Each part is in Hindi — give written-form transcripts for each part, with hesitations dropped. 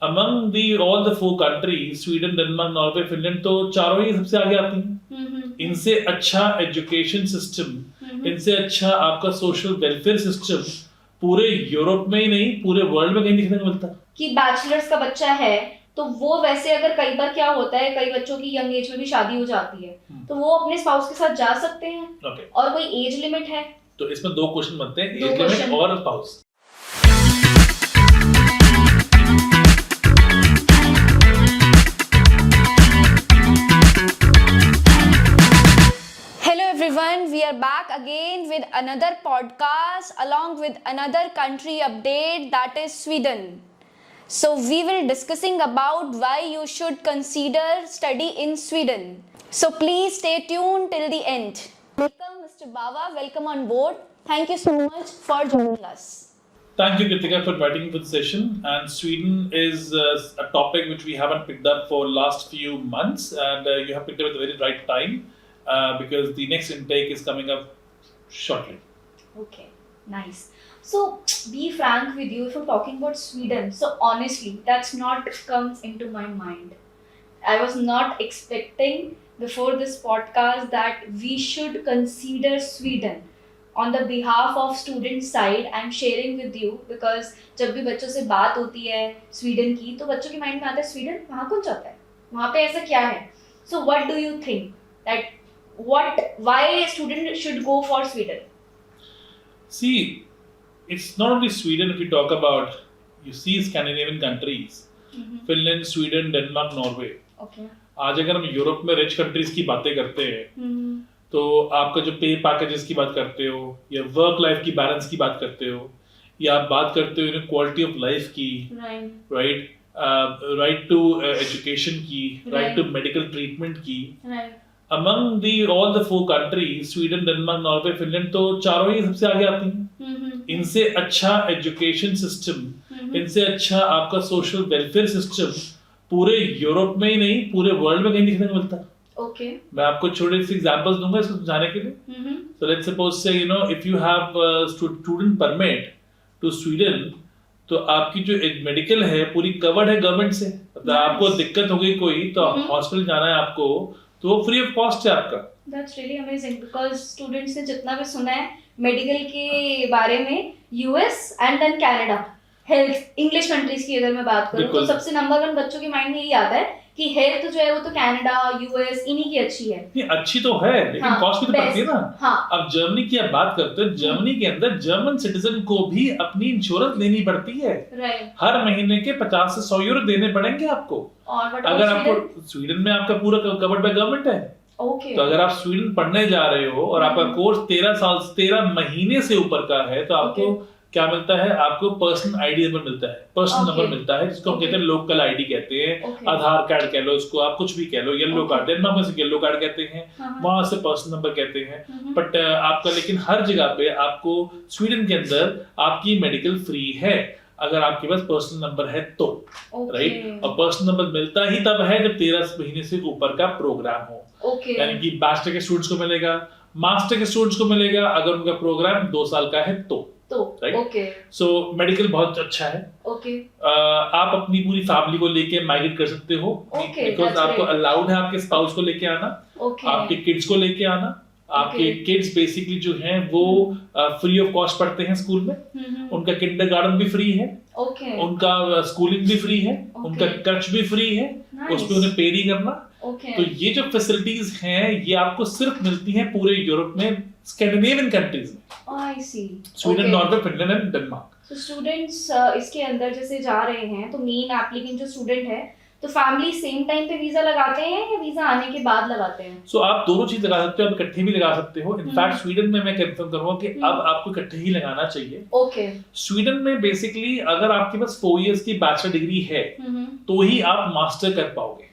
among the all the four countries, Sweden, Denmark, Norway, Finland, तो चारों ही सबसे आगे आती हैं। इनसे अच्छा एजुकेशन सिस्टम, इनसे अच्छा आपका सोशल वेलफेयर सिस्टम पूरे यूरोप में ही नहीं पूरे वर्ल्ड में कहीं देखने को मिलता। कि बैचलर्स का बच्चा है तो वो वैसे अगर कई बार क्या होता है, कई बच्चों की यंग एज में भी शादी हो जाती है, तो वो अपने स्पाउस के साथ जा सकते हैं। और कोई एज लिमिट है? तो इसमें दो क्वेश्चन बनते हैं, एज लिमिट और spouse. Everyone, we are back again with another podcast along with another country update, that is Sweden. So we will discussing about why you should consider study in Sweden. So please stay tuned till the end. Welcome Mr. Bava, welcome on board. Thank you so much for joining us. Thank you Kritika for inviting me for the session. And Sweden is a topic which we haven't picked up for last few months, and you have picked up at the very right time. Because the next intake is coming up shortly. Okay, nice. So, be frank with you, if we're talking about Sweden, so honestly, that's not comes into my mind. I was not expecting before this podcast that we should consider Sweden. On the behalf of student side, I'm sharing with you because जब भी बच्चों से बात होती है स्वीडन की, तो बच्चों के माइंड में आता है स्वीडन, वहाँ कौन जाता है, वहाँ पे ऐसा क्या है? So, what do you think that why a student should go for Sweden? See, it's not only Sweden. If we talk about, you see Scandinavian countries, Finland, Sweden, Denmark, Norway. Okay. आज अगर हम यूरोप में रिच कंट्रीज की बातें करते हैं, तो आपका जो पे पैकेजेस की बात करते हो, या वर्क लाइफ की बैलेंस की बात करते हो, या आप बात करते हो क्वालिटी ऑफ लाइफ की, राइट टू एजुकेशन की, राइट टू मेडिकल ट्रीटमेंट की, among the all the four countries, Sweden, Denmark, Norway, Finland, तो चारों ही सबसे आगे आती हैं। इनसे अच्छा एजुकेशन सिस्टम, इनसे अच्छा आपका सोशल वेलफेयर सिस्टम पूरे यूरोप में ही नहीं पूरे वर्ल्ड में कहीं देखने को मिलता। Okay. मैं आपको छोटे से एग्जांपल्स दूंगा इसको समझाने के लिए। So let's suppose say if you have student permit to Sweden, तो आपकी जो मेडिकल है पूरी कवर्ड है गवर्नमेंट से। अगर आपको दिक्कत हो गई कोई तो हॉस्पिटल जाना है आपको, तो वो फ्री ऑफ कॉस्ट है आपका। That's really amazing because students ने जितना भी सुना है मेडिकल के बारे में, US and then Canada, health English countries की अगर मैं बात करूं तो सबसे नंबर 1 बच्चों के माइंड में यही आता है कि हेल्थ जो है वो तो कनाडा, यूएस इन्हीं की अच्छी है। नहीं, अच्छी तो है लेकिन कॉस्ट भी तो पड़ती है ना। हाँ। अब जर्मनी की आप बात करते हैं, जर्मनी के अंदर जर्मन सिटीजन को भी अपनी इंश्योरेंस लेनी पड़ती है। हर महीने के 50 से 100 यूरो देने पड़ेंगे आपको। और अगर आपको स्वीडन में आपका पूरा कवर्ड बाय गवर्नमेंट है। Okay. तो अगर आप स्वीडन पढ़ने जा रहे हो और आपका कोर्स 13 महीने से ऊपर का है, तो आपको क्या मिलता है? आपको पर्सनल आईडी नंबर मिलता है, पर्सनल नंबर मिलता है, जिसको हम कहते हैं लोकल आईडी कहते हैं, आधार कार्ड कह लो उसको, आप कुछ भी कह लो, येलो कार्ड, डेनमार्क में से येलो कार्ड कहते हैं, वहां से पर्सनल नंबर कहते हैं। बट आपका लेकिन हर जगह पे आपको स्वीडन के अंदर आपकी मेडिकल फ्री है अगर आपके पास पर्सनल नंबर है तो, राइट। और पर्सनल नंबर मिलता ही तब है जब 13 महीने से ऊपर का प्रोग्राम हो। यानी कि बैचलर के स्टूडेंट्स को मिलेगा, मास्टर के स्टूडेंट्स को मिलेगा अगर उनका प्रोग्राम 2 साल का है तो राइट। सो मेडिकल बहुत अच्छा है। आप अपनी पूरी फैमिली को लेके माइग्रेट कर सकते हो, बिकॉज आपको अलाउड है आपके स्पाउस को लेके आना, आपके किड्स को लेके आना। आपके किड्स बेसिकली जो हैं वो फ्री ऑफ कॉस्ट पढ़ते हैं स्कूल में, उनका किंडरगार्टन भी फ्री है, उनका स्कूलिंग भी फ्री है, उनका खर्च भी फ्री है, उसमें उन्हें पे नहीं करना। तो ये जो फैसिलिटीज हैं ये आपको सिर्फ मिलती हैं पूरे यूरोप में, स्कैंडिनेवियन कंट्रीज में, Sweden, Norway, Finland and Denmark. तो स्टूडेंट्स इसके अंदर जैसे जा रहे हैं तो मेन एप्लीकेंट जो स्टूडेंट है तो फैमिली सेम टाइम पे वीजा लगाते हैं या वीजा आने के बाद लगाते हैं? सो आप दोनों चीज लगा सकते हो, आप इकट्ठे भी लगा सकते हो। इनफैक्ट स्वीडन में मैं कंफर्म करूंगा कि अब आपको इकट्ठे ही लगाना चाहिए। स्वीडन में बेसिकली अगर आपके पास 4 इयर्स की बैचलर डिग्री है तो ही आप मास्टर कर पाओगे।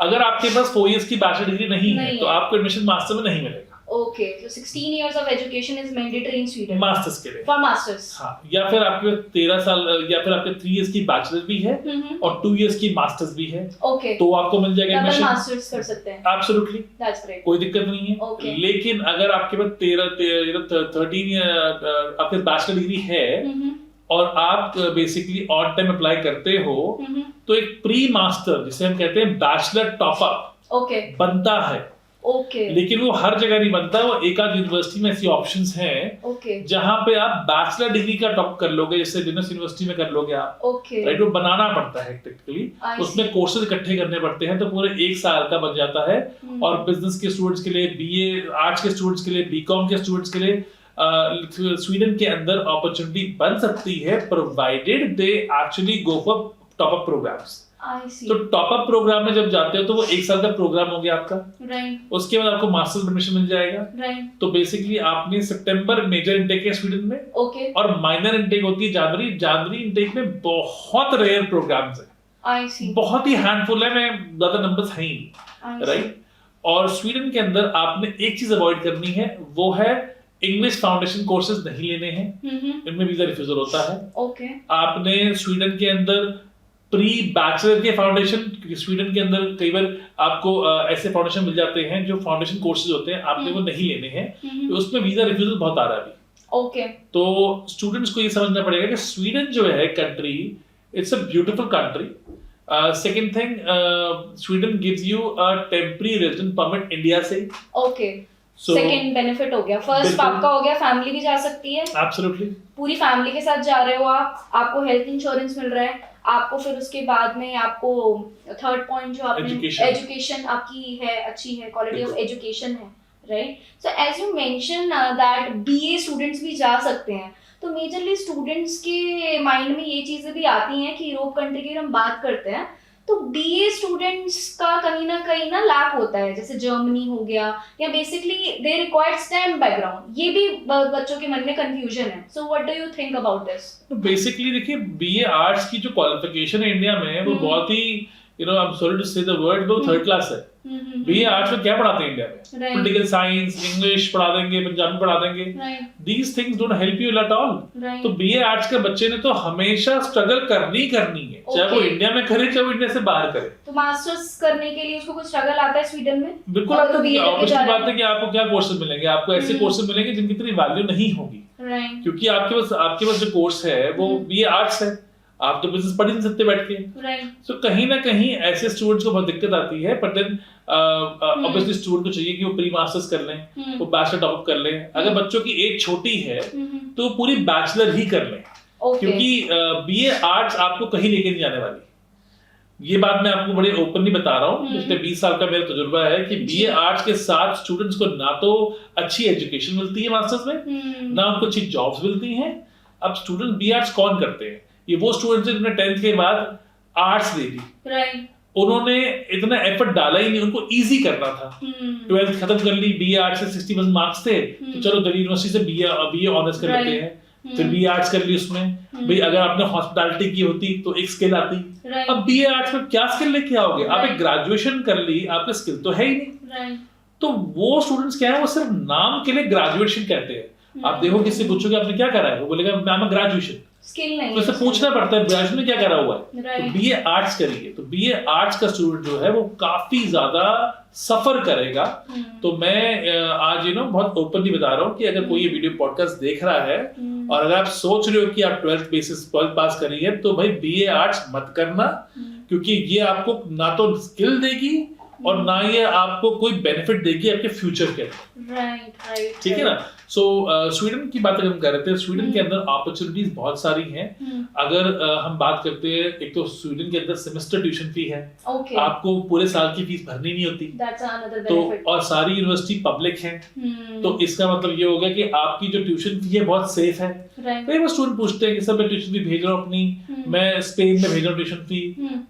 अगर आपके पास 4 इयर्स की बैचलर डिग्री नहीं है तो आपको एडमिशन मास्टर में नहीं मिलेगा। Okay, so 16 years of education is mandatory in Sweden. Masters के लिए। For masters. हाँ, या फिर आपके 13 साल या फिर आपके 3 इयर्स की बैचलर भी है और 2 इयर्स की मास्टर्स भी है। Okay. तो आपको मिल जाएगा एडमिशन। डबल मास्टर्स कर सकते हैं। Absolutely. That's great. कोई दिक्कत नहीं है। Okay. लेकिन अगर आपके पास 13 आपके बैचलर डिग्री है और आप बेसिकली ऑन टाइम अप्लाई करते हो तो एक प्री मास्टर जिसे हम कहते हैं बैचलर टॉपअप ओके बनता है। ओके लेकिन वो हर जगह नहीं बनता, वो एक आध यूनिवर्सिटी में ऐसी ऑप्शंस हैं ओके जहां पे आप बैचलर डिग्री का टॉप कर लोगे, जैसे बिजनेस यूनिवर्सिटी में कर लोगे आप, ओके राइट। वो बनाना पड़ता है टेक्निकली, उसमें कोर्सेज इकट्ठे करने पड़ते हैं, तो पूरे 1 साल का बन जाता है। और बिजनेस के स्टूडेंट्स के लिए, बीए आर्ट्स के स्टूडेंट्स के लिए, बीकॉम के स्टूडेंट्स के लिए स्वीडन के अंदर अपॉर्चुनिटी बन सकती है, provided they actually go for top up programs. तो टॉप अप प्रोग्राम में जब जाते हो तो वो 1 साल का प्रोग्राम हो गया आपका, राइट। उसके बाद आपको मास्टर्स में एडमिशन मिल जाएगा, राइट। तो बेसिकली आपने सितंबर मेजर इनटेक है स्वीडन में, ओके और माइनर इनटेक होती है जनवरी इनटेक में बहुत रेयर प्रोग्राम्स है, आई सी, बहुत ही हैंडफुल है, मैं ज्यादा नंबर्स है ही नहीं, राइट। और स्वीडन के अंदर आपने एक चीज अवॉइड करनी है, वो है इंग्लिश फाउंडेशन कोर्सेज नहीं लेने हैं, इनमें वीजा रिफ्यूजल होता है। ओके आपने स्वीडन के अंदर प्री बैचलर के फाउंडेशन, स्वीडन के अंदर कई बार आपको ऐसे फाउंडेशन मिल जाते हैं जो फाउंडेशन कोर्सेज होते हैं, आपने वो नहीं लेने हैं, तो उसमें वीजा रिफ्यूजल बहुत आ रहा है अभी। ओके तो स्टूडेंट्स को ये समझना पड़ेगा कि स्वीडन जो है country, it's a beautiful country. Second thing, Sweden gives you a temporary resident permit India से। ओके सेकंड बेनिफिट हो गया, फर्स्ट आपका हो गया, फैमिली भी जा सकती है, एब्सोल्युटली पूरी फैमिली के साथ जा रहे हो आप, आपको हेल्थ इंश्योरेंस मिल रहा है आपको, फिर उसके बाद में आपको थर्ड पॉइंट जो आपने एजुकेशन आपकी है, अच्छी है, क्वालिटी ऑफ एजुकेशन है, right. So as you mention that BA students भी जा सकते हैं, तो मेजरली स्टूडेंट्स के माइंड में ये चीजें भी आती हैं कि यूरोप कंट्री की हम बात करते हैं तो बीए स्टूडेंट्स का कहीं ना लैक होता है, जैसे जर्मनी हो गया, या basically they required STEM background, ये भी बच्चों के मन में कंफ्यूजन है। So what do you think about this? तो बेसिकली देखिए, बीए आर्ट्स की जो क्वालिफिकेशन है इंडिया में वो बहुत ही, you know, I am sorry to say the word, वो थर्ड क्लास है। बीए आर्ट्स में क्या पढ़ाते हैं इंडिया में? पॉलिटिकल साइंस, इंग्लिश पढ़ा देंगे, पंजाबी पढ़ा देंगे, these things don't help you at all. तो बीए आर्ट्स के बच्चे ने तो हमेशा स्ट्रगल करनी है, चाहे वो इंडिया में करे चाहे वो इंडिया से बाहर करे। तो मास्टर्स करने के लिए उसको कुछ स्ट्रगल आता है स्वीडन में? बिल्कुल आता है। ऑब्वियसली बात है कि आपको क्या कोर्सेज मिलेंगे, आपको ऐसे कोर्सेज मिलेंगे जिनकी इतनी वैल्यू नहीं होगी, क्योंकि आपके पास जो कोर्स है वो बीए आर्ट्स है, आप तो बिजनेस पढ़ ही नहीं सकते बैठ के, राइट। सो कहीं ना कहीं ऐसे स्टूडेंट्स को बहुत दिक्कत आती है। बट देन ऑब्वियसली स्टूडेंट को चाहिए कि वो प्री मास्टर्स कर लें, वो बैचलर टॉप कर लें। अगर बच्चों की एज छोटी है तो पूरी बैचलर ही कर लें, क्योंकि बीए आर्ट्स आपको कहीं लेके नहीं जाने वाली। ये बात मैं आपको बड़े ओपनली बता रहा हूँ, पिछले 20 साल का मेरा तजुर्बा है कि बीए आर्ट्स के साथ स्टूडेंट्स को ना तो अच्छी एजुकेशन मिलती है मास्टर्स में, ना उनको अच्छी जॉब्स मिलती हैं। अब स्टूडेंट बीए आर्ट्स कौन करते हैं? ये वो स्टूडेंट्स जिन्होंने 10th के बाद आर्ट्स ले ली, राइट। उन्होंने इतना एफर्ट डाला ही नहीं, उनको इजी करना था। 12th खत्म कर ली, बीए आर्ट्स से 60% मार्क्स थे, तो चलो दिल्ली यूनिवर्सिटी से बीए ऑनर्स कर लेते हैं, फिर बीए आर्ट्स कर ली उसमें। भाई अगर आपने हॉस्पिटैलिटी की होती तो एक स्किल आती, अब बीए आर्ट्स में क्या स्किल लेके आओगे? आप एक ग्रेजुएशन कर ली, आपके स्किल तो है ही नहीं। तो वो स्टूडेंट्स क्या है, वो सिर्फ नाम के लिए ग्रेजुएशन कहते हैं। आप देखो किससे पूछोगे आपने क्या करा है, वो बोलेगा मैम ग्रेजुएशन, स्किल नहीं, तो इसे पूछना पड़ता है ग्रेजुएशन में क्या करा हुआ है, तो बीए आर्ट्स करिए। तो बीए आर्ट्स का स्टूडेंट जो है वो काफी ज्यादा सफर करेगा। तो मैं आज बहुत ओपनली बता रहा हूँ कि अगर कोई ये वीडियो पॉडकास्ट देख रहा है और अगर आप सोच रहे हो कि आप 12th पास करिए, तो भाई बीए आर्ट्स मत करना, क्योंकि ये आपको ना तो स्किल देगी और ना ये आपको कोई बेनिफिट देगी आपके फ्यूचर के, राइट। ठीक है ना। सो स्वीडन की बात अगर हम कर रहे थे, स्वीडन के अंदर अपॉर्चुनिटीज बहुत सारी हैं। अगर हम बात करते हैं, एक तो स्वीडन के अंदर सेमेस्टर ट्यूशन फी है, आपको पूरे साल की फीस भरनी नहीं होती, तो और सारी यूनिवर्सिटी पब्लिक है, तो इसका मतलब ये हो गया कि आपकी जो ट्यूशन फी है बहुत सेफ है। कई बार स्टूडेंट पूछते हैं कि सर मैं ट्यूशन फी भेज रहा हूँ अपनी, मैं स्पेन में भेज रहा हूँ ट्यूशन फी,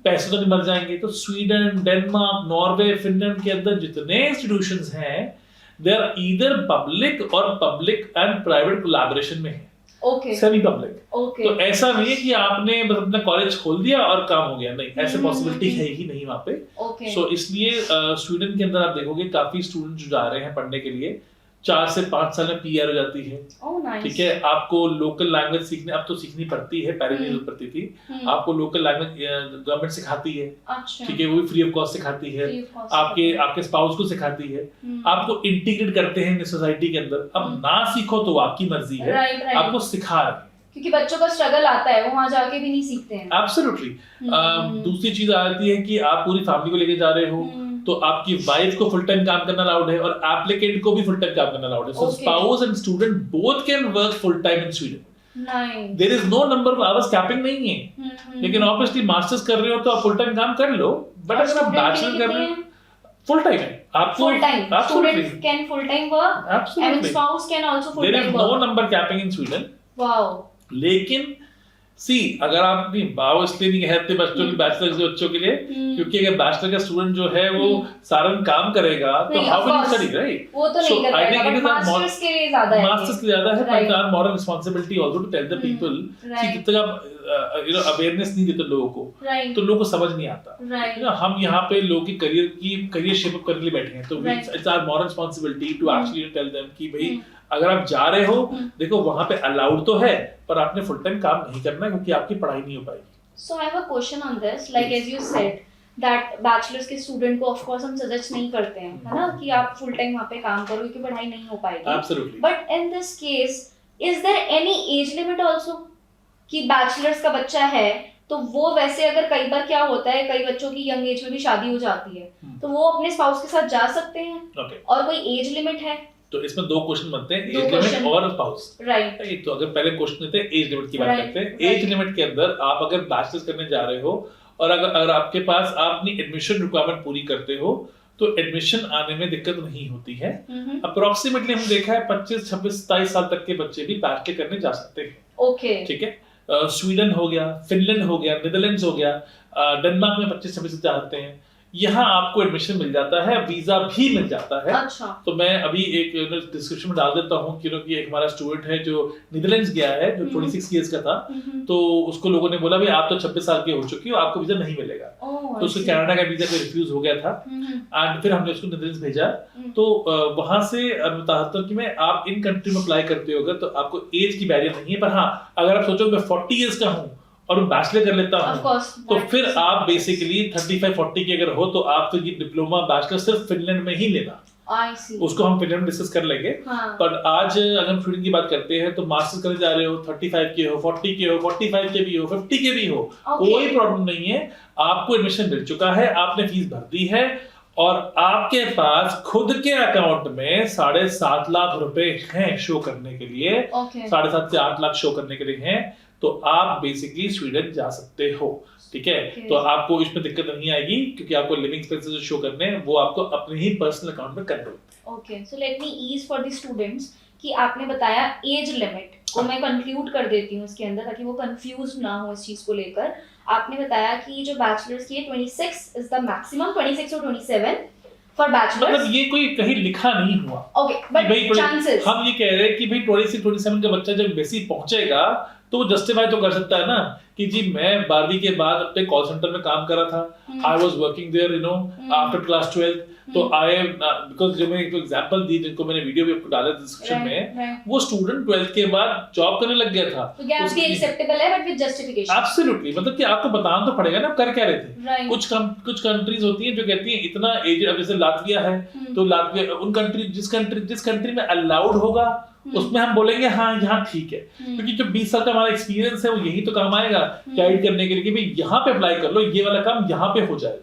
पैसे तो नहीं मर जाएंगे? तो स्वीडन, डेनमार्क, नॉर्वे, फिनलैंड के अंदर जितने इंस्टीट्यूशंस हैं, they are either public और public and private collaboration में है, सेमी पब्लिक। तो ऐसा नहीं है कि आपने बस अपना कॉलेज खोल दिया और काम हो गया, नहीं, ऐसे पॉसिबिलिटी है ही नहीं वहाँ पे। सो इसलिए स्वीडन के अंदर आप देखोगे काफी स्टूडेंट जो जा रहे हैं पढ़ने के लिए, 4 से 5 साल में पीआर हो जाती है, ठीक है। आपको लोकल लैंग्वेज सीखने, अब तो सीखनी पड़ती है, पहले नहीं पड़ती थी, आपको लोकल लैंग्वेज गवर्नमेंट सिखाती है, ठीक है, वो भी फ्री ऑफ कॉस्ट सिखाती है, आपके स्पाउस को सिखाती है, आपको इंटीग्रेट करते हैं सोसाइटी के अंदर। अब ना सीखो तो आपकी मर्जी है, आपको सिखा रहे हैं, क्योंकि बच्चों का स्ट्रगल आता है, वो वहाँ जाके भी नहीं सीखते हैं। एब्सोल्युटली। दूसरी चीज आती है कि आप पूरी फैमिली को लेके जा रहे हो, तो आपकी वाइफ को फुल टाइम काम करना अलाउड है और एप्लीकेंट को भी फुल टाइम काम करना अलाउड है। So spouse and student both can work full time in Sweden. Nice. There is no number hours capping नहीं है। लेकिन ऑब्वियसली मास्टर्स कर रहे हो तो आप फुल टाइम काम कर लो, बट अगर आप बैचलर कर रहे हो फुल टाइम है आपको। Full time student can full time work and spouse can also full time work. There is no number capping in Sweden. Wow. लेकिन सी अगर आप नहीं बाव इसलिए नहीं कहते बच्चों के बैचलर के बच्चों के लिए, क्योंकि अगर बैचलर का स्टूडेंट जो है वो सारा दिन काम करेगा तो how will you study, right? वो तो नहीं कर पाएगा, बट मास्टर्स के लिए ज्यादा है। मास्टर्स के लिए ज्यादा है, but our moral responsibility also to tell the people कि जब तक आप अवेयरनेस नहीं देते लोगों को, तो लोगों को समझ नहीं आता। हम यहाँ पे लोगों की करियर शेप अप करने के लिए बैठे हैं, तो it's our moral responsibility to actually tell them कि भाई अगर आप जा रहे हो, देखो वहां पे अलाउड तो है, पर आपने फुल टाइम काम नहीं करना क्योंकि आपकी पढ़ाई नहीं हो पाएगी। So I have a question on this, like as you said that bachelors के स्टूडेंट को ऑफ कोर्स हम सजेस्ट नहीं करते हैं, है ना, कि आप फुल टाइम वहां पे काम करो क्योंकि पढ़ाई नहीं हो पाएगी। Absolutely. But in this case is there any age limit also कि बैचलर्स का बच्चा है तो वो वैसे, अगर कई बार क्या होता है कई बच्चों की यंग एज में भी शादी हो जाती है, तो वो अपने स्पाउस के साथ जा सकते हैं? और कोई एज लिमिट है? तो इसमें दो क्वेश्चन बनते हैं, एज लिमिट और स्पाउस, राइट? तो अगर पहले क्वेश्चन लेते हैं एज लिमिट की बात करते हैं। एज लिमिट के अंदर आप अगर बैचलर्स करने जा रहे हो और अगर आपके पास आप अपनी एडमिशन रिक्वायरमेंट पूरी करते हो तो एडमिशन आने में दिक्कत नहीं होती है। अप्रोक्सीमेटली हम देखा है 25, 26, 27 साल तक के बच्चे भी बैचलर करने जा सकते हैं। ओके, ठीक है। स्वीडन हो गया, फिनलैंड हो गया, नीदरलैंड्स हो गया, डेनमार्क में 25-26 जाते हैं, यहाँ आपको एडमिशन मिल जाता है, वीजा भी मिल जाता है। अच्छा। तो मैं अभी एक डिस्क्रिप्शन में डाल देता हूँ कि एक हमारा स्टूडेंट है जो नीदरलैंड्स गया है, जो 26 इयर्स का था, तो उसको लोगों ने बोला भाई आप तो 26 साल के हो चुकी हो, आपको वीजा नहीं मिलेगा। तो उसको कनाडा का वीजा को रिफ्यूज हो गया था एंड फिर हमने उसको नीदरलैंड्स भेजा। तो वहां से बताता हूँ कि मैं आप इन कंट्री में अप्लाई करते हो अगर, तो आपको एज की बैरियर नहीं है, पर हाँ अगर आप सोचो मैं 40 इयर्स का हूँ और मैं बैचलर कर लेता हूँ तो फिर आप बेसिकली 35-40 की अगर हो तो आप तो ये डिप्लोमा बैचलर सिर्फ फिनलैंड में ही लेना। उसको हम फिनलैंड में डिस्कस कर लेंगे। पर आज अगर हम स्टूडेंट की बात करते हैं तो मास्टर्स करने जा रहे हो, 35 के हो, 40 के हो, 45 के भी हो, 50 के भी हो, कोई प्रॉब्लम नहीं है। आपको एडमिशन मिल चुका है, आपने फीस भर दी है और आपके पास खुद के अकाउंट में 7.5 लाख रुपए हैं शो करने के लिए, 7.5 से 8 लाख शो करने के लिए हैं, तो आप बेसिकली स्वीडन जा सकते हो। ठीक है। तो आपको इसमें दिक्कत नहीं आएगी क्योंकि आपको लिविंग एक्सपेंसेस शो करने हैं, वो आपको अपने ही पर्सनल अकाउंट में करने होते हैं। Okay, so let me ease for the students कि आपने बताया एज लिमिट को मैं कंक्लूड कर देती हूँ इसके अंदर ताकि वो कंफ्यूज ना हो इस चीज को लेकर। आपने बताया कि जो बैचलर्स की है 26 इज द मैक्सिमम, 26 और 27 फॉर बैचलर्स। मतलब ये कोई कहीं लिखा नहीं हुआ। ओके, बट चांसेस हम ये कह रहे हैं कि भाई 26-27 का बच्चा जब बेसी पहुंचेगा तो वो जस्टिफाई तो कर सकता है ना कि जी मैं 12वीं के बाद अपने कॉल सेंटर में काम कर रहा था, I was working there you know after class 12, तो आई बिकॉज़ जो मैंने एक एग्जांपल दी जिनको मैंने वीडियो भी आपको डाला डिस्क्रिप्शन में, वो स्टूडेंट 12th के बाद जॉब करने लग गया था, तो गैप भी एक्सेप्टेबल है बट विद जस्टिफिकेशन। एब्सोल्युटली, मतलब कि आपको बताना तो पड़ेगा ना आप कर क्या रहे थे। कुछ कंट्रीज होती हैं जो कहती हैं इतना एज, अब जैसे लातविया है तो लातविया उन जिस कंट्री में अलाउड होगा उसमें हम बोलेंगे हाँ यहाँ ठीक है, क्योंकि जो 20 साल का हमारा एक्सपीरियंस है वो यही तो काम आएगा गाइड करने के लिए कि भाई यहाँ पे अप्लाई कर लो, ये वाला काम यहाँ पे हो जाएगा।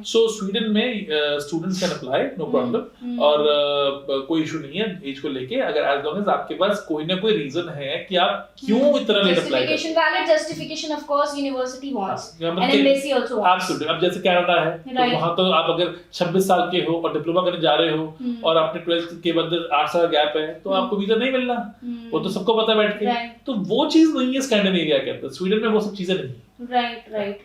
सो स्वीडन में students can apply, no problem, और कोई इशू नहीं है एज को लेके, अगर एज लॉन्ग एज आपके पास कोई ना कोई रीजन है कि आप क्यों इतना लेट अप्लाई कर। Valid justification of course university wants and embassy also wants. Absolutely. अब जैसे कनाडा है तो वहां तो आप अगर 26 साल के हो और डिप्लोमा करने जा रहे हो और आपने 12th के बाद 8 साल गैप है तो आपको वीजा नहीं मिलना, वो तो सबको पता बैठ के। तो वो चीज नहीं है स्कैंडिनेविया के अंदर, स्वीडन में वो सब चीजें नहीं है। Right.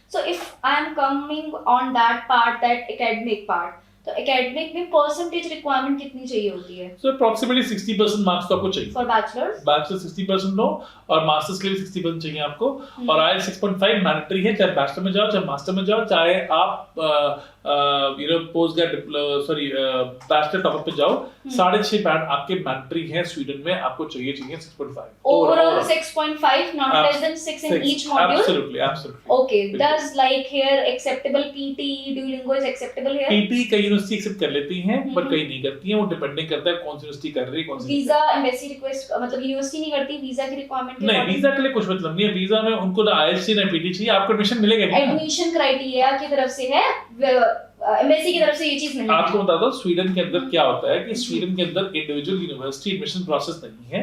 So if I am coming on that part, that academic part, तो academic में percentage requirement कितनी चाहिए होती है? So approximately 60% मार्क्स तो आपको चाहिए। For bachelors? Bachelor 60% लो और मास्टर्स के लिए 60% चाहिए आपको, और IELTS 6.5 मैंडेटरी है, चाहे बैचलर में जाओ चाहे मास्टर में जाओ, चाहे आप post graduate bachelor top up पे जाओ, 6.5 बैंड आपके मैंडेटरी है स्वीडन में, आपको चाहिए 6.5 overall 6.5, not less than 6 in each module. Absolutely. Okay, does like here acceptable PT, Duolingo is acceptable here? PT कई यूनिवर्सिटी एक्सेप्ट कर लेती हैं बट हम्म। कई नहीं करती हैं, वो डिपेंडिंग करता है कौन सी यूनिवर्सिटी कर रही है, कौन सी वीजा एम्बेसी रिक्वेस्ट मतलब यूनिवर्सिटी नहीं करती वीजा की रिक्वायरमेंट के नहीं। अकॉर्डिंग? वीजा के लिए कुछ मतलब नहीं है, वीजा में उनको ना IELTS ना PT चाहिए, आपको एडमिशन मिलेगा नहीं ना। एडमिशन क्राइटेरिया की तरफ से है, एम्बेसी की तरफ से ये चीज नहीं है। आपको बताता हूँ स्वीडन के अंदर क्या होता है कि स्वीडन के अंदर इंडिविजुअल यूनिवर्सिटी एडमिशन प्रोसेस नहीं है,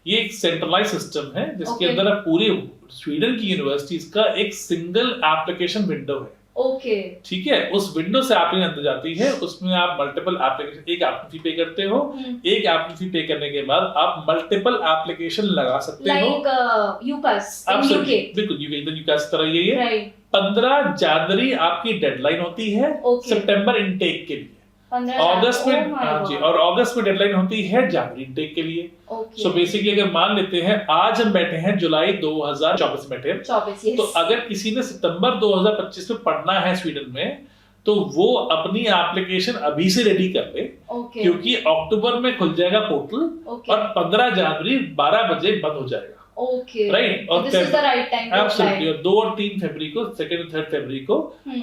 ये एक सेंट्रलाइज सिस्टम है जिसके Okay. अंदर आप पूरे स्वीडन की यूनिवर्सिटीज का एक सिंगल एप्लीकेशन विंडो है। ओके ठीक है, उस विंडो से एप्लीकेशन अंदर जाती है, उसमें आप मल्टीपल एप्लीकेशन, एक एप्लीकेशन फी पे करते हो, एक एप्लीकेशन फी पे करने के बाद आप मल्टीपल एप्लीकेशन लगा सकते हो। लाइक यूकास इन यूके, Absolutely, बिल्कुल यूकास तरह ये है। राइट 15 जनवरी आपकी डेडलाइन होती है Okay. सितंबर इनटेक के लिए, 15 अगस्त में, Oh my हाँ जी, God. और अगस्त में डेडलाइन होती है जनवरी इनटेक के लिए। ओके सो बेसिकली अगर मान लेते हैं आज हम बैठे हैं जुलाई 2024 में बैठे हैं, 24 yes. तो अगर किसी ने सितंबर 2025 में पढ़ना है स्वीडन में तो वो अपनी एप्लीकेशन अभी से रेडी कर ले, ओके क्योंकि अक्टूबर में खुल जाएगा पोर्टल ओके और 15 जनवरी 12 बजे बंद हो जाएगा। ओके Right, और this is the right time to absolutely, और 2 और 3 फरवरी को, 2 और 3 फरवरी को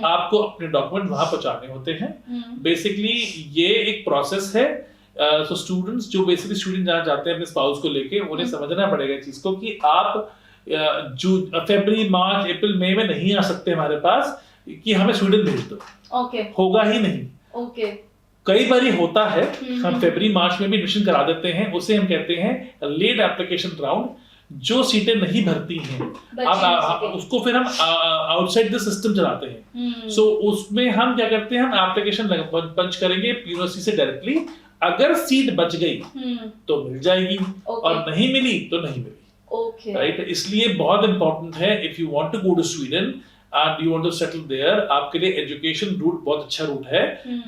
आपको अपने डॉक्यूमेंट वहां पहुंचाने होते हैं। बेसिकली ये एक प्रोसेस है। सो स्टूडेंट्स जो बेसिकली स्टूडेंट जहाँ जाते हैं अपने स्पाउस को लेके, उन्हें समझना पड़ेगा इस चीज को कि आप जून फरवरी मार्च अप्रैल मई में नहीं आ सकते हमारे पास कि हमें स्वीडन भेज दो, ओके होगा ही नहीं। ओके कई बार ये होता है, हम्म। हम फरवरी मार्च में भी एडमिशन करा देते हैं, उसे हम कहते हैं लेट एप्लीकेशन राउंड। जो सीटें नहीं भरती हैं अब उसको फिर हम आउटसाइड द सिस्टम चलाते हैं। सो उसमें हम क्या करते हैं, हम एप्लीकेशन पंच करेंगे यूनिवर्सिटी से डायरेक्टली, अगर सीट बच गई तो मिल जाएगी और नहीं मिली तो नहीं मिली। ओके राइट, इसलिए बहुत इंपॉर्टेंट है if you want to go to Sweden and you want to settle there, आपके लिए एजुकेशन रूट बहुत अच्छा रूट है,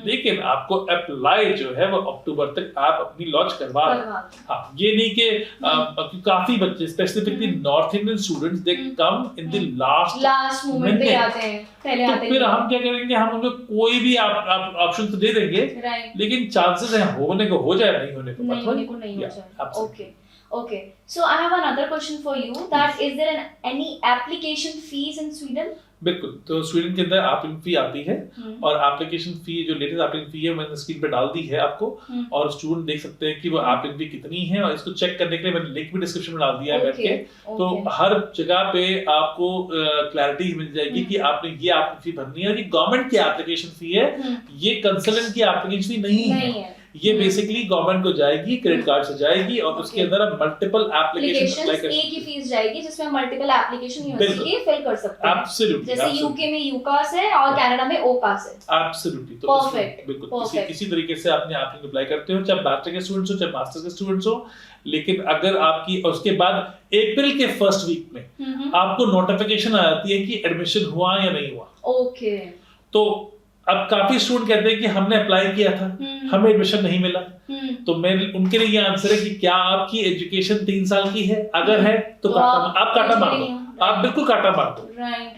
लेकिन आपको अप्लाई जो है वो अक्टूबर तक आप अपनी लॉन्च करवा लें। हाँ, ये नहीं कि काफी बच्चे specifically north Indian students they come in the last moment पे आते हैं, पहले तो आते फिर हैं। हम क्या करेंगे, हम उनको कोई भी ऑप्शन तो दे देंगे, राइट लेकिन चांसेस है होने को हो जाए, नहीं होने को नहीं मत होने को नहीं हो Yeah, जाए। absolutely. Okay okay so I have another question for you, that is there any application fees in Sweden? बिल्कुल, तो स्वीडन के अंदर एप्लीकेशन फी आती है, और एप्लीकेशन फी जो लेटेस्ट एप्लीकेशन फी है मैंने स्क्रीन पे डाल दी है आपको, और स्टूडेंट देख सकते हैं कि वो एप्लीकेशन फी कितनी है, और इसको चेक करने के लिए मैंने लिंक भी डिस्क्रिप्शन में डाल दिया है बैठ के। तो हर जगह पे आपको क्लैरिटी मिल जाएगी कि आपने ये एप्लीकेशन फी भरनी है, और ये गवर्नमेंट की एप्लीकेशन फी है, ये कंसल्टेंट की एप्लीकेशन फी नहीं है। ये बेसिकली गवर्नमेंट को जाएगी, क्रेडिट कार्ड से जाएगी, और उसके अंदर आप मल्टीपल एप्लीकेशन अप्लाई कर एक ही फीस जाएगी जिसमें मल्टीपल एप्लीकेशन यूनिवर्सिटी के फिल कर सकते हैं। एब्सोल्युटली, जैसे यूके में यूकास है और कनाडा में ओकास है। एब्सोल्युटली, तो Perfect, बिल्कुल इसी तरीके से आपने एप्लीकेशन अप्लाई करते हो, चाहे बैचलर के स्टूडेंट्स हो चाहे मास्टर्स के स्टूडेंट्स हो। लेकिन अगर आपकी उसके बाद अप्रैल के फर्स्ट वीक में आपको नोटिफिकेशन आ जाती है कि एडमिशन हुआ या नहीं हुआ। ओके तो अब काफी स्टूडेंट कहते हैं कि हमने अप्लाई किया था, हमें एडमिशन नहीं मिला, तो मैं उनके लिए ये आंसर है कि क्या आपकी एजुकेशन 3 साल की है? अगर है तो आप काटा मार दो, आप बिल्कुल काटा मार दो,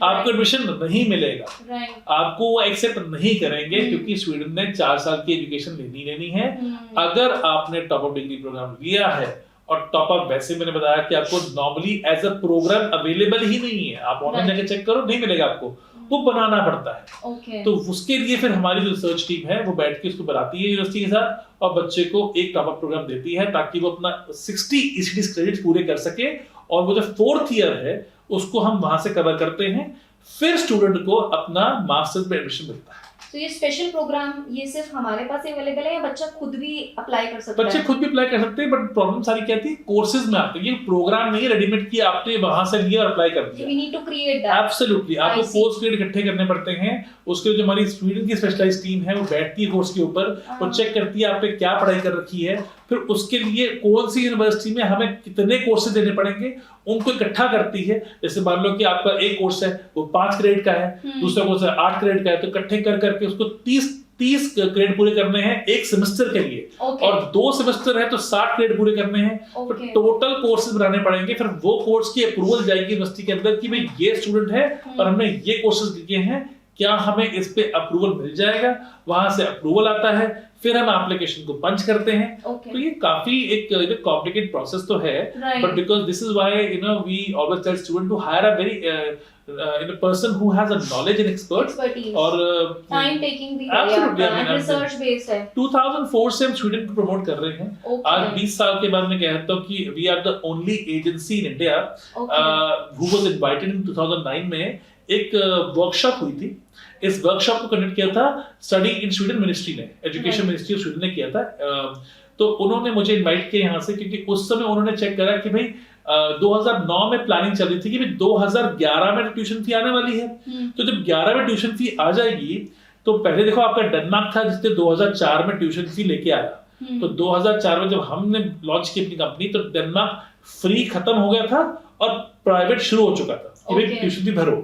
आपको एडमिशन नहीं मिलेगा, आपको वो एक्सेप्ट नहीं करेंगे, क्योंकि स्वीडन ने 4 साल की एजुकेशन लेनी है। अगर आपने टॉप अप डिग्री प्रोग्राम लिया है, और टॉप अप वैसे मैंने बताया कि आपको normally as a program available ही नहीं है, आप ऑनलाइन जाके चेक करो, नहीं मिलेगा आपको, वो बनाना पड़ता है। तो उसके लिए फिर हमारी जो रिसर्च टीम है वो बैठ के उसको बनाती है यूनिवर्सिटी के साथ, और बच्चे को एक टॉप अप प्रोग्राम देती है ताकि वो अपना 60 ECTS क्रेडिट पूरे कर सके, और वो जो 4th ईयर है उसको हम वहां से कवर करते हैं, फिर स्टूडेंट को अपना मास्टर्स में एडमिशन मिलता है। तो ये स्पेशल प्रोग्राम ये सिर्फ हमारे पास अवेलेबल है या बच्चा खुद भी अप्लाई कर सकता है? बच्चे खुद भी अप्लाई कर सकते हैं, बट प्रॉब्लम सारी क्या आती है, कोर्सेज में आती है। ये प्रोग्राम नहीं है रेडीमेड की, आपने वहां से लिया और अप्लाई कर दिया। We need to create that. Absolutely, आपको कोर्स क्रिएट इकट्ठे करने पड़ते हैं। उसके जो हमारी स्वीडन की स्पेशलाइज्ड टीम है वो बैठती है कोर्स के ऊपर, वो चेक करती है आपने क्या पढ़ाई कर रखी है, फिर उसके लिए कौन सी यूनिवर्सिटी में हमें कितने कोर्सेज देने पड़ेंगे उनको इकट्ठा करती है। जैसे मान लो कि आपका एक कोर्स है वो 5 क्रेडिट का है, दूसरा कोर्स है 8 क्रेडिट का है, तो इकट्ठे कर करके उसको 30 क्रेडिट पूरे करने हैं एक सेमेस्टर के लिए, और 2 सेमेस्टर है तो 60 क्रेडिट पूरे करने हैं। फिर टोटल कोर्सेज बनाने पड़ेंगे, फिर वो कोर्स की अप्रूवल जाएगी यूनिवर्सिटी के अंदर कि भाई ये स्टूडेंट है और हमने ये कोर्सेज लिए हैं, क्या हमें इस पे अप्रूवल मिल जाएगा। वहां से अप्रूवल आता है, फिर हम एप्लीकेशन को पंच करते हैं। तो ये काफी एक कॉम्प्लिकेटेड प्रोसेस तो है, but because this is why we always tell student to hire a very person who has a knowledge and expertise और time taking भी absolutely, I mean, research based है 2004 से हम स्वीडन को प्रमोट कर रहे हैं। आज 20 साल के बाद मैं कहता हूँ कि we are the only agency in India who was invited in 2009 में एक वर्कशॉप हुई थी। इस वर्कशॉप को कंडक्ट किया था स्टडी इन स्वीडन मिनिस्ट्री ने, एजुकेशन मिनिस्ट्री ऑफ स्वीडन ने किया था। तो उन्होंने मुझे इनवाइट किया यहाँ से क्योंकि उस समय उन्होंने चेक करा कि भाई 2009 में प्लानिंग चल रही थी कि भाई 2011 में ट्यूशन फी आने वाली है। तो जब 11 में ट्यूशन फी आ जाएगी तो पहले देखो आपका डेनमार्क था जिसने 2004 में ट्यूशन फी लेके आया। तो 2004 में जब हमने लॉन्च की अपनी कंपनी तो डेनमार्क फ्री खत्म हो गया था और प्राइवेट शुरू हो चुका था कि भाई ट्यूशन फी भरो।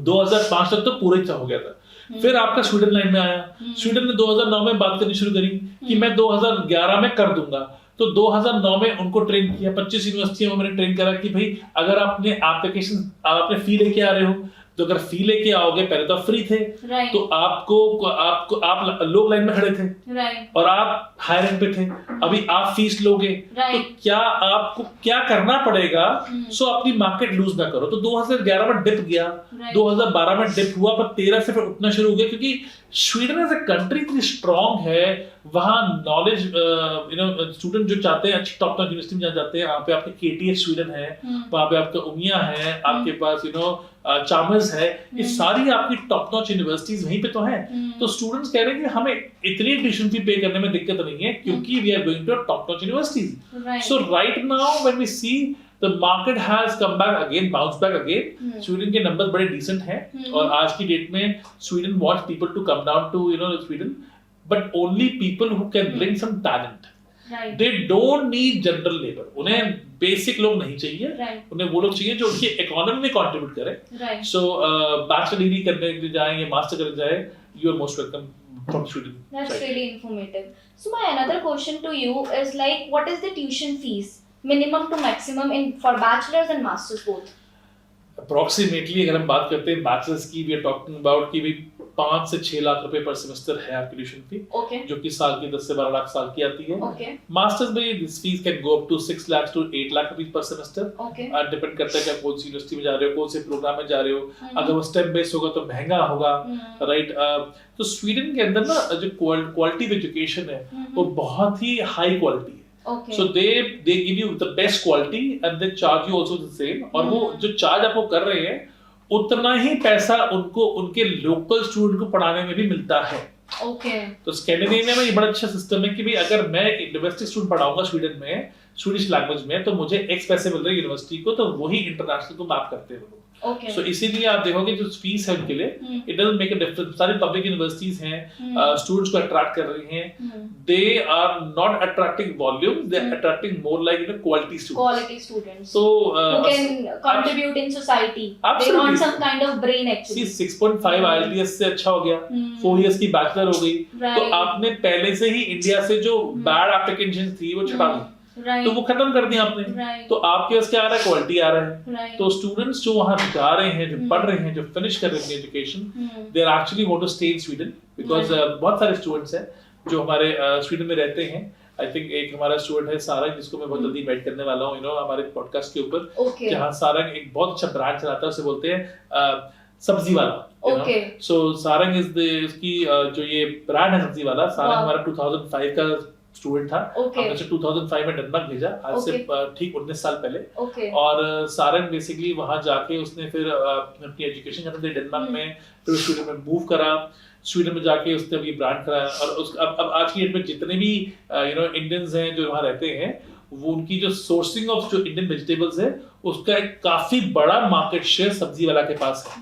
2005 तक तो पूरा ही हो गया था। फिर आपका स्वीडन लाइन में आया। स्वीडन ने 2009 में बात करनी शुरू करी कि मैं 2011 में कर दूंगा। तो 2009 में उनको ट्रेन किया, 25 यूनिवर्सिटियों में मैंने ट्रेन करा कि भाई अगर आपने एप्लीकेशन आपने फी लेके आ रहे हो तो अगर फी लेके आओगे, पहले तो फ्री थे तो आप लोग लाइन में खड़े थे और आप हाई रैंक पे थे, अभी आप फीस लोगे तो क्या आपको क्या करना पड़ेगा सो अपनी मार्केट लूज ना करो। तो 2011 में डिप गया, 2012 में डिप हुआ, पर 13 से फिर उठना शुरू हो गया क्योंकि स्वीडन एज अ कंट्री इतनी स्ट्रांग है। वहाँ नॉलेज स्टूडेंट जो चाहते हैं अच्छी टॉप नॉच यूनिवर्सिटी में जाना चाहते हैं, वहाँ पे आपके केटीएच स्वीडन है, वहाँ पे आपका उमिया है, आपके पास चामर्स है, ये सारी आपकी टॉप नॉच यूनिवर्सिटीज वहीं पे तो हैं। तो स्टूडेंट्स कह रहे हैं कि हमें इतनी ट्यूशन फी पे करने में दिक्कत नहीं है क्योंकि we are going to top notch universities. So right now when we see the market has come back again, bounced back again. Sweden के नंबर बड़े डिसेंट हैं और आज की डेट में Sweden wants people to come down to Sweden, but only people who can bring some talent. They don't need general labor. उन्हें बेसिक लोग नहीं चाहिए, उन्हें वो लोग चाहिए जो उनकी इकोनॉमी में कंट्रीब्यूट करें। सो बैचलर डिग्री करने के लिए जाएं या मास्टर करने जाएं, you are most welcome from Sweden. That's really informative. So my another question to you is like, what is the tuition fees? Minimum to maximum in for bachelors and masters both. Approximately अगर हम बात करते हैं बैचलर्स की, we are talking about कि भी 5 से 6 लाख रुपए पर सेमेस्टर है आपकी ट्यूशन फी, जो कि साल की 10 से 12 लाख साल की आती है। मास्टर्स में this fees can go up to 6 lakh to 8 lakh रुपए पर सेमेस्टर। डिपेंड करता है कि आप कौन सी यूनिवर्सिटी में जा रहे हो, कौन से प्रोग्राम में जा रहे हो। अगर वो स्टेम बेस्ड होगा तो महंगा होगा, राइट। तो स्वीडन के अंदर ना जो क्वालिटी ऑफ एजुकेशन है वो बहुत ही हाई क्वालिटी है। So they give you the best quality and they charge you also the same। और वो जो चार्ज आप वो कर रहे हैं उतना ही पैसा उनको उनके लोकल स्टूडेंट को पढ़ाने में भी मिलता है। तो स्कैंडिनेविया में ये बड़ा अच्छा सिस्टम है कि भाई अगर मैं एक यूनिवर्सिटी स्टूडेंट पढ़ाऊंगा स्वीडन में स्वीडिश लैंग्वेज में तो मुझे एक्स पैसे मिल रहे हैं यूनिवर्सिटी को, तो वही इंटरनेशनल को मैप करते हैं वो। सो इसीलिए आप देखोगे जो फीस है उनके लिए it doesn't make a difference. सारी पब्लिक यूनिवर्सिटीज हैं, स्टूडेंट्स को अट्रैक्ट कर रही हैं। They are not attracting volume, they are attracting more like quality students so who can contribute in society. They want some kind of brain actually. See 6.5 IELTS से अच्छा हो गया, 4 years की बैचलर हो गई, तो आपने पहले से ही इंडिया से जो बैड एप्लीकेशन थी वो छुड़ा दी, तो वो खत्म कर दिया आपने। तो आपके पास क्या आ रहा है, क्वालिटी आ रहा है। तो स्टूडेंट्स जो वहां जा रहे हैं, जो पढ़ रहे हैं, जो फिनिश कर रहे हैं education, they are actually want to stay in Sweden because बहुत सारे स्टूडेंट्स हैं जो हमारे स्वीडन में रहते हैं। आई थिंक एक हमारा स्टूडेंट है सारंग, जिसको मैं बहुत जल्दी इनवाइट करने वाला हूँ हमारे पॉडकास्ट के ऊपर, जहाँ सारंग एक बहुत अच्छा ब्रांड चलाता है, उसे बोलते हैं सब्जी वाला। सो सारंग इज उसकी जो ये ब्रांड है सब्जी वाला। सारंग हमारा 2005 का स्टूडेंट था। हमने 2005 में डेनमार्क भेजा, आज से ठीक 19 साल पहले। और सारंग बेसिकली वहां जाके उसने फिर अपनी एजुकेशन करने डेनमार्क में, फिर स्वीडन में मूव करा। स्वीडन में जाके उसने अभी ब्रांड कराया और अब आज की डेट में जितने भी इंडियंस हैं जो वहाँ रहते हैं, वो उनकी जो सोर्सिंग ऑफ जो इंडियन वेजिटेबल्स है उसका एक काफी बड़ा मार्केट शेयर सब्जी वाला के पास है।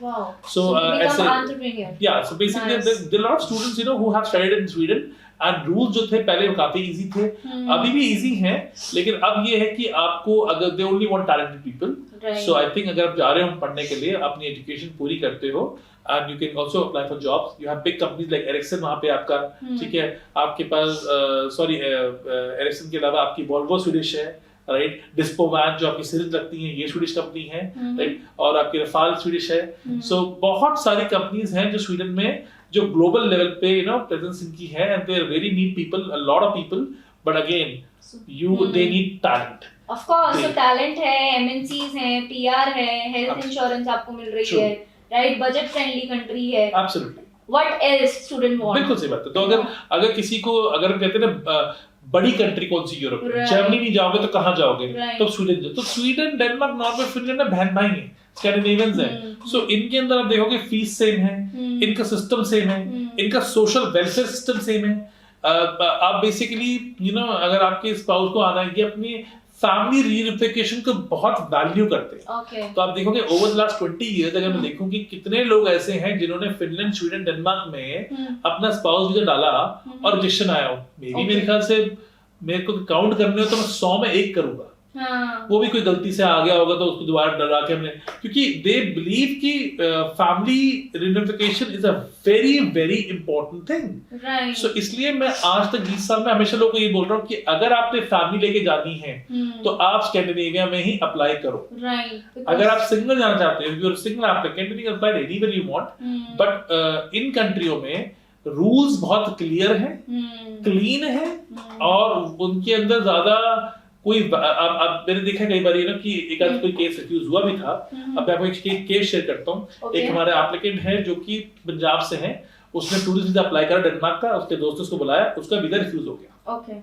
सो ऐसे so basically there are lot of students who have studied in Sweden and rules जो थे पहले वो काफी इजी थे, अभी भी इजी हैं, लेकिन अब ये है कि आपको अगर they only want talented people. So I think अगर आप जा रहे हो पढ़ने के लिए, अपनी एजुकेशन पूरी करते हो, and you can also apply for jobs. You have big companies like Ericsson वहाँ पे आपका, ठीक है, आपके पास Ericsson के अलावा आपकी Volvo स्वीडिश है, राइट, डिस्पोमैन जो आपकी सीरीज लगती हैं ये स्वीडिश कंपनी है, राइट, और आपकी रफाल स्वीडिश है। सो बहुत सारी कंपनीज हैं जो स्वीडन में जो ग्लोबल लेवल पे प्रेजेंस इनकी है, and they really need people, a lot of people, but again they need talent. Of course, तो देख। टैलेंट है, एमएनसीज हैं, पीआर है, हेल्थ इंश्योरेंस आपको मिल रही True. है, राइट, बजट फ्रेंडली कंट्री है, absolutely, what else student want? बिल्कुल सही बात है। तो अगर किसी को, अगर हम कहते हैं ना बड़ी कंट्री कौन सी यूरोप में, Right. जर्मनी नहीं जाओगे तो कहाँ जाओगे? Right. तो स्वीडन जाओ। तो स्वीडन, डेनमार्क, नॉर्वे, फिनलैंड ना बहन भाई हैं, स्कैंडिनेवियंस हैं। सो इनके अंदर आप देखोगे फीस सेम है, इनका सिस्टम सेम है, इनका सोशल वेलफेयर सिस्टम सेम है। आप बेसिकली अगर आपके स्पाउस को आना है, ये अपनी फैमिली रीयूनिफिकेशन को बहुत वैल्यू करते हैं। ओके, तो आप देखोगे ओवर द लास्ट 20 इयर्स अगर मैं देखूं कि कितने लोग ऐसे हैं जिन्होंने फिनलैंड, स्वीडन, डेनमार्क में अपना स्पाउस वीजा डाला और रिजेक्शन आया हो। मेरे ख्याल से मेरे को काउंट करने हो तो मैं 100 में 1 करूंगा। हाँ, वो भी कोई गलती से आ गया होगा तो उसको दोबारा डरा के हमने, क्योंकि दे बिलीव कि family reunification is a very very important thing. Right, so इसलिए मैं आज तक 20 साल में हमेशा लोगों को ये बोल रहा हूँ कि अगर आपने फैमिली लेके जानी है तो आप स्कैंडिनेविया में ही अप्लाई करो। राइट, अगर आप सिंगल जाना चाहते हो, you're a single applicant, you can apply anywhere you want, but इन कंट्रियों में रूल्स बहुत क्लियर हैं, क्लीन है, और उनके अंदर ज्यादा कोई अब मैंने देखा कई बार कि एक आध कोई केस एक्यूज हुआ भी था। अब मैं आपको एक केस शेयर करता हूँ। एक हमारे एप्लीकेंट है जो कि पंजाब से है, उसने टूरिस्ट वीजा अप्लाई करा डेनमार्क का, उसके दोस्त ने उसको बुलाया, उसका वीजा रिफ्यूज हो गया। ओके,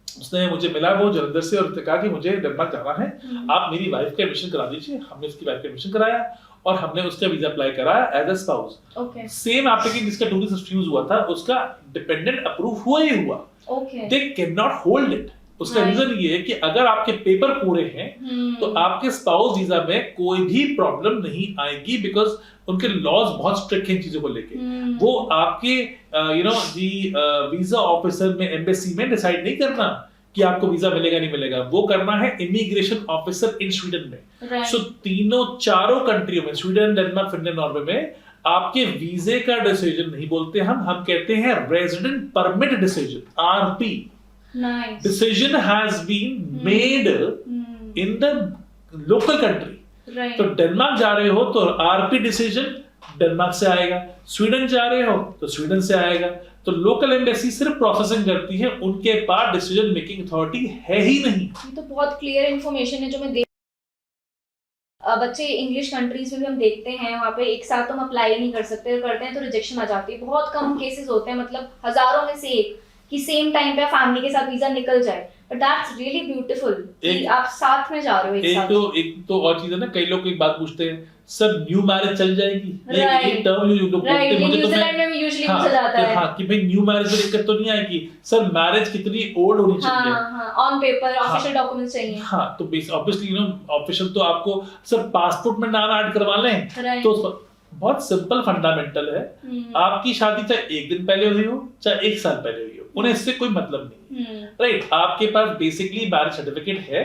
उसने मुझे मिला वो जलंधर से, और उसने कहा कि मुझे डेनमार्क जाना है, आप मेरी वाइफ का एडमिशन करा दीजिए। हमने उसकी वाइफ का एडमिशन कराया और हमने उसका वीजा अप्लाई कराया as a spouse. Okay, same applicant जिसका टूरिस्ट रिफ्यूज हुआ था, उसका डिपेंडेंट अप्रूव हुआ ही हुआ। Okay, they can not hold it. उसका रीजन ये है कि अगर आपके पेपर पूरे हैं तो आपके स्पाउस वीजा में कोई भी प्रॉब्लम नहीं आएगी, बिकॉज उनके लॉज बहुत स्ट्रिक्ट हैं चीजों को लेके। वो आपके वीजा ऑफिसर में, एम्बेसी में डिसाइड नहीं करना कि आपको वीजा मिलेगा नहीं मिलेगा, वो करना है इमिग्रेशन ऑफिसर इन स्वीडन में। सो चारों कंट्रियों में, स्वीडन, डेनमार्क, फिनलैंड, नॉर्वे में आपके वीजे का डिसीजन नहीं बोलते हम कहते हैं resident permit decision, RP. Nice. Decision has been made in the local country. Right. तो डेनमार्क जा रहे हो तो आरपी डिसीजन डेनमार्क से आएगा, स्वीडन जा रहे हो तो स्वीडन से आएगा। तो लोकल एम्बेसी सिर्फ प्रोसेसिंग करती है, उनके पास डिसीजन मेकिंग अथॉरिटी है ही नहीं। ये तो बहुत क्लियर इन्फॉर्मेशन है जो मैं बच्चे इंग्लिश कंट्रीज में भी हम देखते हैं, वहाँ पे एक साथ तो हम अप्लाई नहीं कर सकते, करते हैं तो रिजेक्शन आ जाती है। बहुत कम केसेस होते हैं, मतलब हजारों में से एक, कि सेम टाइम पे फैमिली के साथ वीजा निकल जाए। बट दैट्स रियली ब्यूटीफुल कि आप साथ में जा रहे हो एक साथ। एक तो और चीज है ना, कई लोग एक बात पूछते हैं, सर न्यू मैरिज चल जाएगी? Right. ये टर्म जो लोग बोलते हैं, मुझे तो न्यूजीलैंड में भी यूजुअली पूछा जाता है। हाँ, कि भाई न्यू मैरिज में दिक्कत तो नहीं आएगी? सर मैरिज कितनी ओल्ड होनी चाहिए? हाँ, ऑन पेपर ऑफिशियल डॉक्यूमेंट्स चाहिए। हाँ, तो ऑब्वियसली ऑफिशियल तो आपको सर पासपोर्ट में नाम ऐड करवा लें, तो बहुत सिंपल फंडामेंटल है। आपकी शादी चाहे एक दिन पहले हुई हो चाहे एक साल पहले हुई हो, उन्हें इससे कोई मतलब नहीं, राइट। आपके पास बेसिकली मैरिज सर्टिफिकेट है,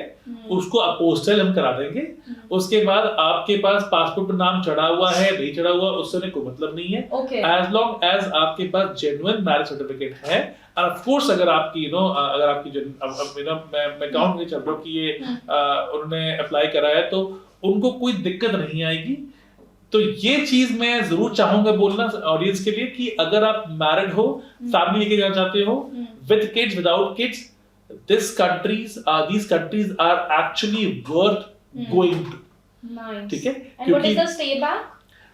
उसको अपोस्टल हम करा देंगे। उसके बाद आपके पास पासपोर्ट पर नाम चढ़ा हुआ है नहीं चढ़ा हुआ, उससे कोई मतलब नहीं है, एज लॉन्ग एज आपके पास जेन्युइन मैरिज सर्टिफिकेट है। और ऑफ कोर्स अगर आपकी अगर आपकी मैं काउंट नहीं चल रहा कि ये उन्होंने अप्लाई करा है तो उनको कोई दिक्कत नहीं आएगी। तो ये चीज मैं जरूर चाहूंगा बोलना ऑडियंस के लिए कि अगर आप मैरिड हो, फैमिली लेके जाना चाहते हो, with kids, without kids, these countries are actually worth going to. Nice. ठीक है? And what is the stay back?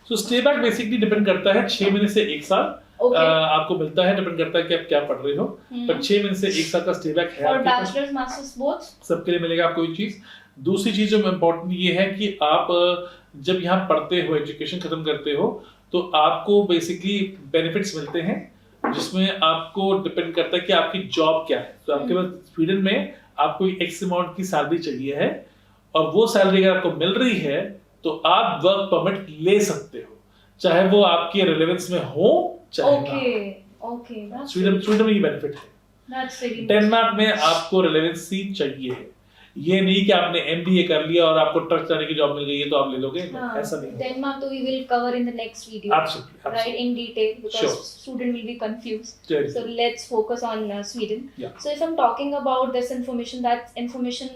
So stay back basically depend करता है 6 महीने से 1 साल। आपको मिलता है, डिपेंड करता है कि आप क्या पढ़ रहे हो, पर 6 महीने से 1 साल का स्टे बैक है। और बैचलर्स मास्टर्स बोथ सबके लिए मिलेगा आपको ये चीज। दूसरी चीज जो इम्पोर्टेंट ये है कि आप जब यहाँ पढ़ते हो, एजुकेशन खत्म करते हो, तो आपको बेसिकली बेनिफिट्स मिलते हैं, जिसमें आपको डिपेंड करता है कि आपकी जॉब क्या है। तो आपके पास स्वीडन में आपको एक्स अमाउंट की सैलरी चाहिए है, और वो सैलरी अगर आपको मिल रही है तो आप वर्क परमिट ले सकते हो, चाहे वो आपके रिलेवेंस में हो चाहे ना। स्वीडन में ये बेनिफिट है। डेनमार्क में आपको रिलेवेंसी चाहिए है, ये नहीं कि आपने एमबीए कर लिया और आपको ट्रक चलाने की जॉब मिल गई है तो आप ले लोगे, ऐसा नहीं। डेनमार्क तो we will cover in the next video, absolutely. right, in detail, because student will be confused. So let's focus on Sweden. So if I'm talking about this information, that information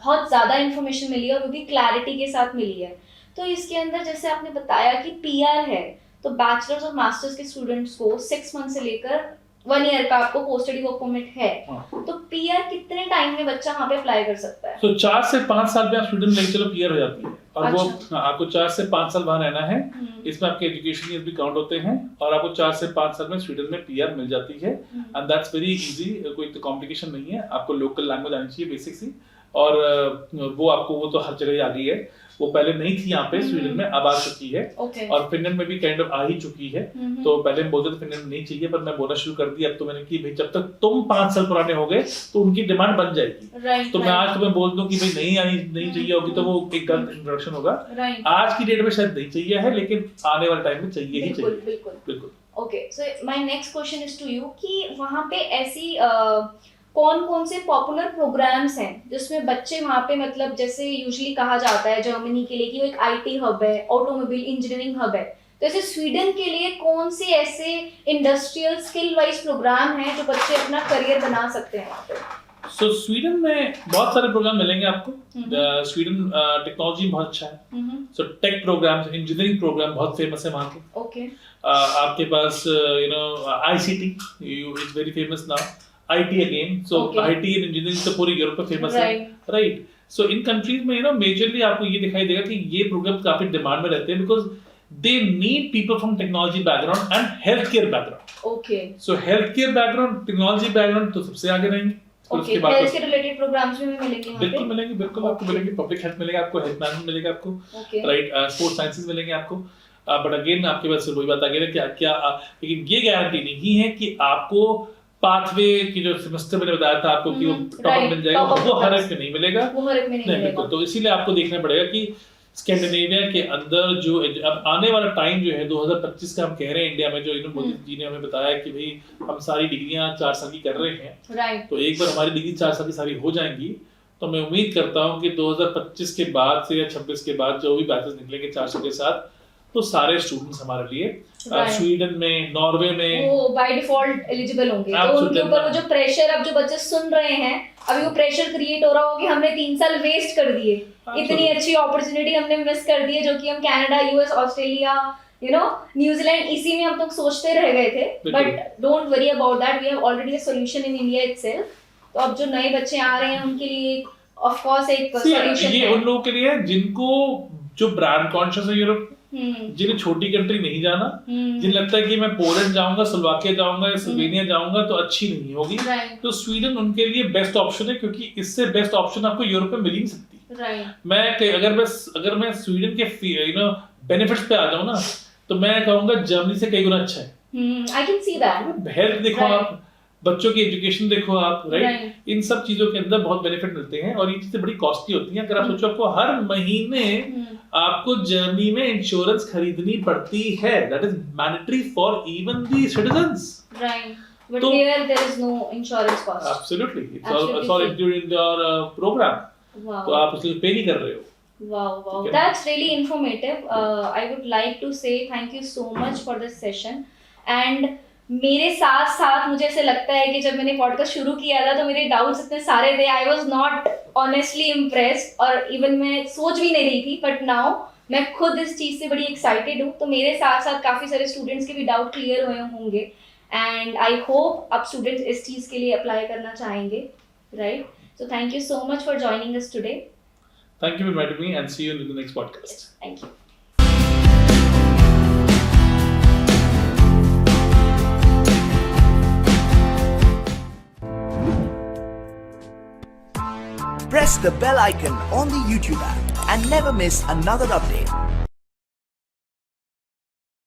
बहुत ज्यादा information मिली है और वो भी क्लैरिटी के साथ मिली है। तो इसके अंदर जैसे आपने बताया कि पीआर है, तो बैचलर्स और मास्टर्स के स्टूडेंट्स को 6 मंथ से लेकर 1 ईयर का आपको पोस्ट स्टडी वर्क परमिट है, हाँ। तो पीआर कितने टाइम में बच्चा वहाँ पे अप्लाई कर सकता है? तो 4 से 5 साल में आप स्टूडेंट लेके चलो पीआर हो जाती है, और वो अच्छा। आपको 4 से 5 साल वहाँ रहना है, इसमें आपके एजुकेशन ईयर भी काउंट होते हैं, और आपको 4 से 5 साल में स्वीडन में पीआर मिल जाती है, एंड दैट्स वेरी इजी, कोई तो कॉम्प्लिकेशन नहीं है, आपको लोकल लैंग्वेज आनी चाहिए बेसिक सी, और वो आपको वो तो हर जगह आ गई है, वो पहले नहीं थी यहाँ पे स्वीडन में, अब आ चुकी है, ओके। और फिनलैंड में भी काइंड ऑफ आ ही चुकी है। तो पहले हम बोलते थे फिनलैंड नहीं चाहिए, पर मैं बोलना शुरू कर दिया अब, तो मैंने कि भाई जब तक तुम 5 साल पुराने हो गए तो उनकी डिमांड बन जाएगी। राइट। तो मैं आज तुम्हें बोल दूं कि भाई नहीं चाहिए होगी, तो वो एक गलत इंट्रोडक्शन होगा। राइट। आज की डेट में शायद नहीं चाहिए है, लेकिन आने वाले टाइम में चाहिए ही चाहिए। बिल्कुल। बिल्कुल। Okay, so my next question is to you कि वहाँ पे ऐसी कौन से पॉपुलर प्रोग्राम्स हैं जिसमें बच्चे वहाँ पे, मतलब जैसे यूजुअली कहा जाता है जर्मनी के लिए कि वो एक आईटी हब है, ऑटोमोबाइल इंजीनियरिंग हब है, तो ऐसे स्वीडन के लिए कौन से ऐसे इंडस्ट्रियल स्किल वाइज प्रोग्राम हैं जो बच्चे अपना करियर बना सकते हैं वहाँ पे? सो स्वीडन में बहुत सारे प्रोग्राम मिलेंगे आपको। स्वीडन टेक्नोलॉजी बहुत अच्छा है, so tech programs, engineering program बहुत फेमस है वहाँ के। ओके। आपके पास ICT is very famous now, IT again, so IT and engineering तो पूरी यूरोप में फेमस है, राइट। सो इन कंट्रीज में मेजरली आपको ये दिखाई देगा कि ये प्रोग्राम काफी डिमांड में रहते हैं, because they need people from technology background and health care background. Okay. So health care background, technology background तो सबसे आगे रहेंगे। ओके, हेल्थ के रिलेटेड प्रोग्राम्स भी मिलेंगे वहाँ पे? बिल्कुल मिलेंगे, बिल्कुल आपको मिलेंगे, पब्लिक हेल्थ मिलेगा आपको, हेल्थ मैनेजमेंट मिलेगा आपको, राइट, स्पोर्ट्स साइंसेस मिलेंगे आपको, बट अगेन आपके पास वही बात आ गई ना कि लेकिन ये गारंटी नहीं है कि आपको पाथवे की जो सेमेस्टर मैंने बताया था आपको कि वो टॉप मिल जाएगा, वो हर एक में नहीं मिलेगा, वो हर एक में नहीं मिलेगा। बिल्कुल। तो इसीलिए आपको देखना पड़ेगा कि स्कैंडिनेविया के अंदर जो अब आने वाला टाइम जो है 2025 का हम कह रहे हैं इंडिया में, जो मोदी जी ने हमें बताया कि भाई हम सारी डिग्रियां 4 साल की कर रहे हैं, राइट। तो एक बार हमारी डिग्री 4 साल की सारी हो जाएंगी, तो मैं उम्मीद करता हूं कि 2025 के बाद से या 26 के बाद जो भी बैचेस निकलेंगे 4 साल के साथ, तो सारे स्टूडेंट्स हमारे लिए स्वीडन में, नॉर्वे में वो बाय डिफॉल्ट एलिजिबल होंगे। तो उनके ऊपर वो जो प्रेशर, अब जो बच्चे सुन रहे हैं, अभी वो प्रेशर क्रिएट हो रहा हो कि हमने 3 साल वेस्ट कर दिए, इतनी अच्छी अपॉर्चुनिटी हमने मिस कर दी है, जो कि हम कनाडा, यूएस, ऑस्ट्रेलिया, न्यूजीलैंड, इसी में हम लोग सोचते रह गए थे। But don't worry about that, we have already a solution in India itself. तो अब जो नए बच्चे आ रहे हैं उनके लिए ऑफ कोर्स एक सॉल्यूशन है। ये उन लोगों के लिए जिनको जो ब्रांड कॉन्शियस है यूरोप, जिन्हें छोटी कंट्री नहीं जाना, जिन्हें लगता है कि मैं पोलैंड जाऊंगा, स्लोवाकिया जाऊंगा या स्लोवेनिया जाऊंगा तो अच्छी नहीं होगी, तो स्वीडन उनके लिए बेस्ट ऑप्शन है, क्योंकि इससे बेस्ट ऑप्शन आपको यूरोप में मिल ही नहीं सकती। अगर मैं स्वीडन के बेनिफिट्स पे आ जाऊं ना, तो मैं कहूंगा जर्मनी से कई गुना अच्छा है। I can see that. Health देखो आप, बच्चों की एजुकेशन देखो आप, राइट, इन सब चीजों के अंदर बहुत बेनिफिट मिलते हैं, और ये चीजें बड़ी कॉस्टली होती हैं। अगर आप सोचो आपको हर महीने आपको जर्मनी में इंश्योरेंस खरीदनी पड़ती है, that is mandatory for even the citizens, right, but here there is no insurance cost. Absolutely, it's all included in your program, तो आप उसके लिए पे नहीं कर रहे हो। Wow, that's really informative. I would like to say thank you so much for this session. And मेरे साथ साथ मुझे ऐसे लगता है कि जब मैंने पॉडकास्ट शुरू किया था तो मेरे डाउट्स इतने सारे थे, I was not honestly impressed, और इवन मैं सोच भी नहीं रही थी, बट नाउ मैं खुद इस चीज़ से बड़ी एक्साइटेड हूँ। तो मेरे साथ साथ काफ़ी सारे स्टूडेंट्स के भी डाउट क्लियर हुए होंगे, एंड आई होप अब स्टूडेंट्स इस चीज़ के लिए अप्लाई करना चाहेंगे, right? So thank you so much for joining us today. Thank you for inviting me, and see you in the next podcast. Thank you. Press the bell icon on the YouTube app and never miss another update.